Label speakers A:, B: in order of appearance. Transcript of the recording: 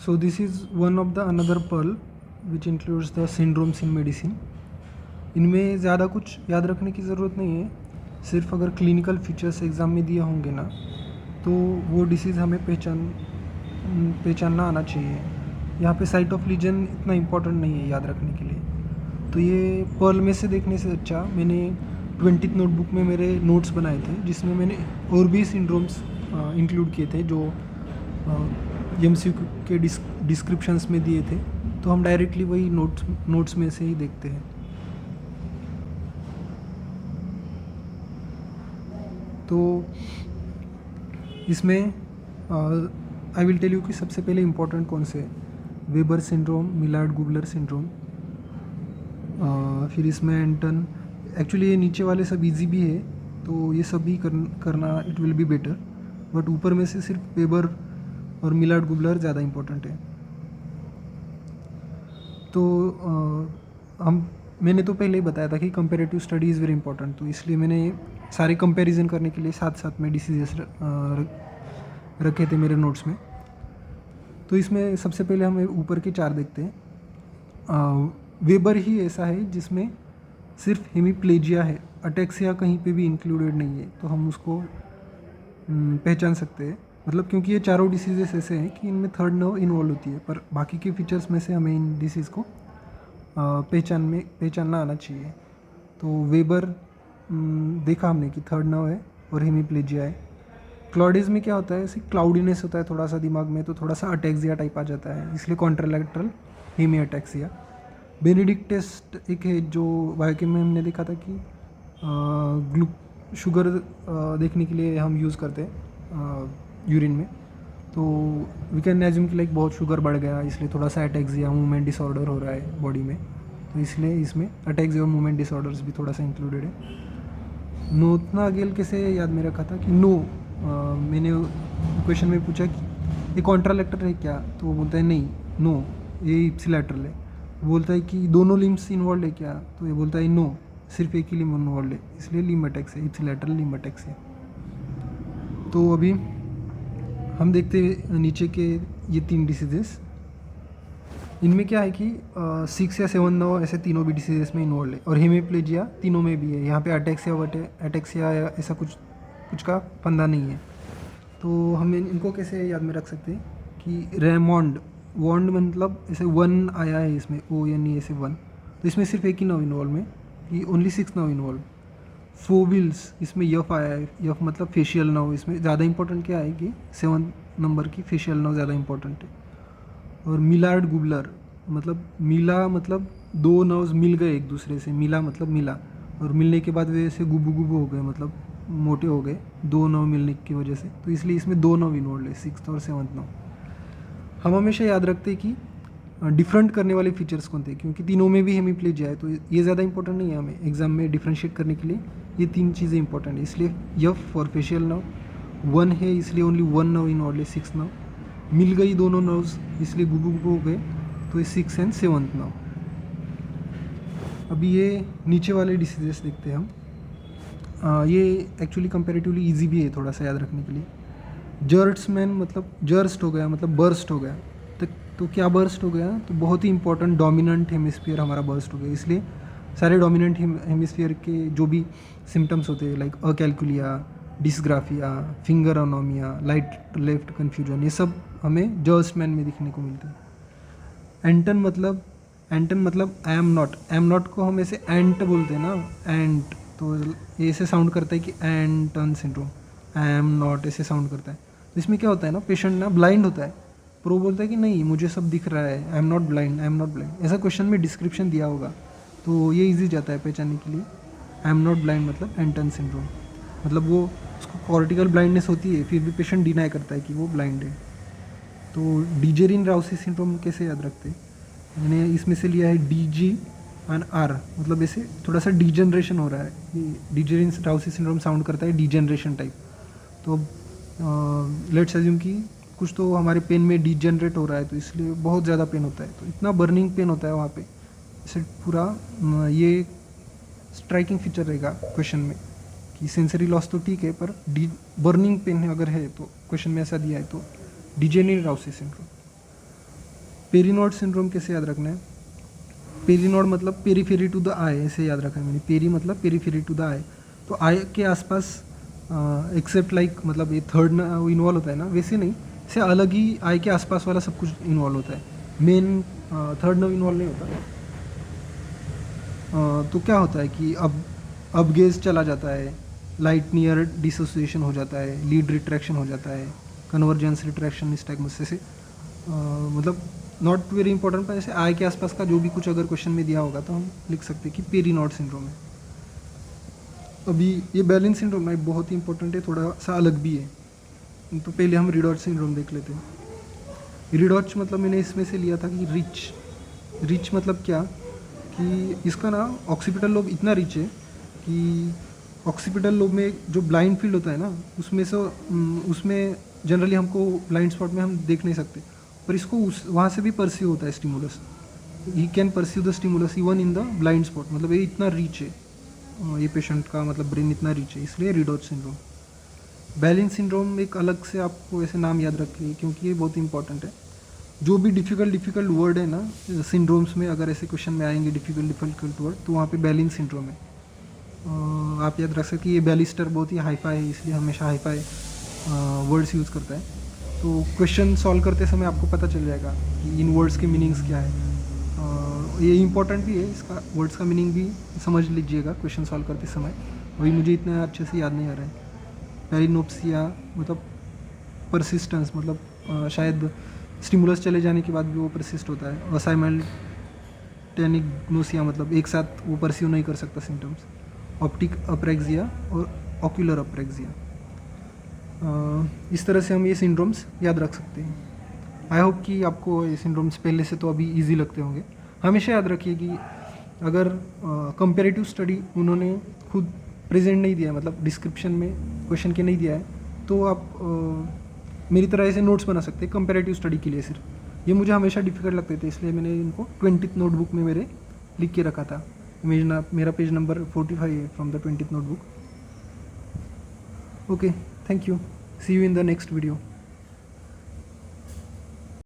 A: So this is one of the another pearl which includes the syndromes in medicine. इनमें ज़्यादा कुछ याद रखने की ज़रूरत नहीं है, सिर्फ अगर क्लिनिकल फीचर्स एग्ज़ाम में दिए होंगे ना तो वो डिसीज़ हमें पहचानना आना चाहिए। यहाँ पे साइट ऑफ लीजन इतना इम्पोर्टेंट नहीं है याद रखने के लिए। तो ये पर्ल में से देखने से अच्छा मैंने 20th नोटबुक में मेरे नोट्स बनाए थे जिसमें मैंने और भी सिंड्रोम्स इंक्लूड किए थे जो एमसीक्यू के डिस्क्रिप्शंस में दिए थे। तो हम डायरेक्टली वही नोट्स में से ही देखते हैं। तो इसमें आई विल टेल यू कि सबसे पहले इम्पोर्टेंट कौन से, वेबर सिंड्रोम, मिलार्ड गुबलर सिंड्रोम, फिर इसमें एंटन। एक्चुअली ये नीचे वाले सब इजी भी है तो ये सब भी करना it will be better, but ऊपर में से सिर्फ वेबर और मिलार्ड गुबलर ज़्यादा इम्पोर्टेंट है। तो मैंने तो पहले ही बताया था कि comparative study is very important, तो इसलिए मैंने सारे कंपैरिजन करने के लिए साथ साथ में डिसीजेस रखे थे मेरे नोट्स में। तो इसमें सबसे पहले हम ऊपर के 4 देखते हैं। वेबर ही ऐसा है जिसमें सिर्फ हेमीप्लेजिया है, अटैक्सिया कहीं पे भी इंक्लूडेड नहीं है, तो हम उसको पहचान सकते हैं। मतलब क्योंकि ये चारों डिसीजेस ऐसे हैं कि इनमें थर्ड नर्व इन्वॉल्व होती है, पर बाकी के फीचर्स में से हमें इन डिसीज़ को पहचानना आना चाहिए। तो वेबर देखा हमने कि थर्ड नर्व है और हेमीप्लेजिया है। क्लॉडिस में क्या होता है, ऐसे क्लाउडीनेस होता है थोड़ा सा दिमाग में, तो थोड़ा सा अटैक्सिया टाइप आ जाता है, इसलिए contralateral hemiataxia. Benedict test एक है जो बायोकेम में हमने देखा था कि शुगर देखने के लिए हम यूज़ करते हैं यूरिन में। तो वी कैन एज्यूम कि लाइक बहुत शुगर बढ़ गया इसलिए थोड़ा सा अटैक्सिया मूवमेंट डिसऑर्डर हो रहा है बॉडी में, तो इसलिए इसमें अटैक्सिया और मूवमेंट डिसऑर्डर्स भी थोड़ा सा इंक्लूडेड है। नोथनागेल कैसे याद में रखा था कि मैंने क्वेश्चन में पूछा कि ये कॉन्ट्रालैटरल है क्या, तो वो बोलता है नहीं, नो ये इप्सिलैटरल है। बोलता है कि दोनों लिम्स इन्वॉल्व है क्या, तो ये बोलता है नो सिर्फ एक ही लिम्ब इन्वॉल्व है, इसलिए लिम्ब अटैक्स है, इप्सिलैटरल लिम्ब अटैक्स है। तो अभी हम देखते हैं नीचे के ये 3 डिसीजेस। इनमें क्या है कि 6 या 7 नर्व ऐसे तीनों भी डिसीजेस में इन्वॉल्व है, और हेमीप्लेजिया तीनों में भी है। यहाँ पे अटैक्सिया या ऐसा कुछ का फंदा नहीं है। तो हम इनको कैसे याद में रख सकते हैं कि रेमॉन्ड, वॉन्ड मतलब ऐसे 1 आया है इसमें, ONE ऐसे 1, तो इसमें सिर्फ एक ही नर्व इन्वॉल्व है कि ओनली 6 नर्व इन्वॉल्व। फोविल्स इसमें यफ आया है, यफ मतलब फेशियल नर्व, इसमें ज़्यादा इंपॉर्टेंट क्या है कि 7 नंबर की फेशियल नर्व ज़्यादा इंपॉर्टेंट है। और मिलार्ड गुबलर मतलब मिला मतलब 2 नर्व्स मिल गए एक दूसरे से, मिला मतलब मिला, और मिलने के बाद वे ऐसे गुबू गुबू हो गए, मतलब मोटे हो गए 2 नर्व मिलने की वजह से, तो इसलिए इसमें 2 नर्व इन्वॉल्व है, 6th और 7th नर्व। हम हमेशा याद रखते हैं कि डिफरेंट करने वाले फीचर्स कौन थे, क्योंकि तीनों में भी हेमीप्लेजिया है, तो ये ज़्यादा इंपॉर्टेंट नहीं है हमें एग्जाम में डिफ्रेंशिएट करने के लिए। ये 3 चीज़ें इंपॉर्टेंट है, इसलिए यफ फॉर फेशियल नर्व, 1 है इसलिए ओनली 1 नर्व इन्वॉल्व है, 6 नर्व मिल गई दोनों नर्व्स इसलिए गुबू गुबू हो गए, तो ये 6 एंड 7th नर्व। अभी ये नीचे वाले डिसीजेस देखते हैं हम। ये एक्चुअली कंपेरेटिवली इजी भी है थोड़ा सा याद रखने के लिए। जर्ट्समैन मतलब जर्स्ट हो गया, मतलब बर्स्ट हो गया, तो क्या बर्स्ट हो गया, तो बहुत ही इंपॉर्टेंट डोमिनेंट हेमिस्फीयर हमारा बर्स्ट हो गया। इसलिए सारे डोमिनेंट हेमिस्फीयर के जो भी सिम्टम्स होते हैं like acalculia, dysgraphia, finger anomia, right left confusion, ये सब हमें जर्ट्समैन में दिखने को मिलते हैं। एंटन मतलब आई एम नॉट को हम ऐसे एंट बोलते हैं ना, एंट, तो ये ऐसे साउंड करता है कि एंटन सिंड्रोम, आई एम नॉट ऐसे साउंड करता है। तो इसमें क्या होता है ना, पेशेंट ना ब्लाइंड होता है, पर वो बोलता है कि नहीं मुझे सब दिख रहा है, आई एम नॉट ब्लाइंड, ऐसा क्वेश्चन में डिस्क्रिप्शन दिया होगा, तो ये इजी जाता है पहचानने के लिए। आई एम नॉट ब्लाइंड मतलब एंटन सिंड्रोम, मतलब वो उसको कॉर्टिकल ब्लाइंडनेस होती है फिर भी पेशेंट डिनाई करता है कि वो ब्लाइंड है। तो डिजेरिन राउसी सिंड्रोम कैसे याद रखते हैं, मैंने इसमें से लिया है DG&R, मतलब ऐसे थोड़ा सा डिजनरेशन हो रहा है, ये डिजेरिन राउसी सिंड्रोम साउंड करता है डिजनरेशन टाइप। तो लेट्स अज्यूम कि कुछ तो हमारे पेन में डिजनरेट हो रहा है, तो इसलिए बहुत ज़्यादा पेन होता है, तो इतना बर्निंग पेन होता है वहाँ पे, इसे पूरा ये स्ट्राइकिंग फीचर रहेगा क्वेश्चन में कि सेंसरी लॉस तो ठीक है पर बर्निंग पेन अगर है तो क्वेश्चन में ऐसा दिया है, तो डिजेनरेटिव राउसी सिंड्रोम। पेरीनोड सिंड्रोम कैसे याद रखना है? पेरीनोड मतलब पेरीफेरी टू द आई, ऐसे याद रखा है मैंने। पेरी मतलब पेरीफेरी टू द आई, तो आई के आसपास एक्सेप्ट लाइक मतलब ये थर्ड इन्वॉल्व होता है ना, वैसे नहीं, से अलग ही आई के आसपास वाला सब कुछ इन्वॉल्व होता है, मेन थर्ड नर्व इन्वॉल्व नहीं होता। तो क्या होता है कि अब गेज चला जाता है, लाइट नियर डिसोसिएशन हो जाता है, लीड रिट्रैक्शन हो जाता है, कन्वर्जेंस रिट्रैक्शन निस्टैग्मस से मतलब नॉट वेरी इंपॉर्टेंट, पर ऐसे आई के आसपास का जो भी कुछ अगर क्वेश्चन में दिया होगा तो हम लिख सकते हैं कि पेरीनोड सिंड्रोम है। अभी ये बैलेंस सिंड्रोम ना बहुत ही इंपॉर्टेंट है, थोड़ा सा अलग भी है। तो पहले हम रिडॉच सिंड्रोम देख लेते हैं। रिडॉच मतलब मैंने इसमें से लिया था कि रिच मतलब क्या कि इसका ना ऑक्सीपिटल लोब इतना रिच है कि ऑक्सीपिटल लोब में जो ब्लाइंड फील्ड होता है ना, उसमें जनरली हमको ब्लाइंड स्पॉट में हम देख नहीं सकते, पर इसको वहाँ से भी परसीव होता है stimulus. He can perceive the stimulus even in the blind spot, मतलब ये इतना रीच है, ये पेशेंट का मतलब ब्रेन इतना रीच है, इसलिए रिडॉच सिंड्रोम। बैलेंस सिंड्रोम एक अलग से आपको ऐसे नाम याद रखिए क्योंकि ये बहुत इंपॉर्टेंट है। जो भी डिफ़िकल्ट वर्ड है ना सिंड्रोम्स में, अगर ऐसे क्वेश्चन में आएंगे डिफ़िकल्ट वर्ड, तो वहाँ पे बैलेंस सिंड्रोम है। आप याद रख सकते, ये बैलिस्टर बहुत ही हाईफाई है, इसलिए हमेशा हाईफाई वर्ड्स यूज़ करता है। तो क्वेश्चन सॉल्व करते समय आपको पता चल जाएगा कि इन वर्ड्स के मीनिंग्स क्या है। ये इंपॉर्टेंट भी है, इसका वर्ड्स का मीनिंग भी समझ लीजिएगा क्वेश्चन सॉल्व करते समय। वही मुझे इतना अच्छे से याद नहीं आ रहा है। पेरिनोप्सिया मतलब परसिस्टेंस, मतलब शायद स्टिमुलस चले जाने के बाद भी वो परसिस्ट होता है। और साइमल्टेनिग्नोसिया मतलब एक साथ वो परसीव नहीं कर सकता सिम्टम्स। ऑप्टिक अप्रेक्सिया और ऑक्यूलर अप्रेक्सिया, इस तरह से हम ये सिंड्रोम्स याद रख सकते हैं। आई होप कि आपको ये सिंड्रोम्स पहले से तो अभी इजी लगते होंगे। हमेशा याद रखिए कि अगर कंपैरेटिव स्टडी उन्होंने खुद प्रेजेंट नहीं दिया है, मतलब डिस्क्रिप्शन में क्वेश्चन के नहीं दिया है, तो आप मेरी तरह ऐसे नोट्स बना सकते हैं कंपैरेटिव स्टडी के लिए। सिर्फ ये मुझे हमेशा डिफिकल्ट लगते थे, इसलिए मैंने इनको 20th नोटबुक में मेरे लिख के रखा था। मेरा पेज नंबर 45 है from the 20th notebook. Okay, thank you, see you in the next video.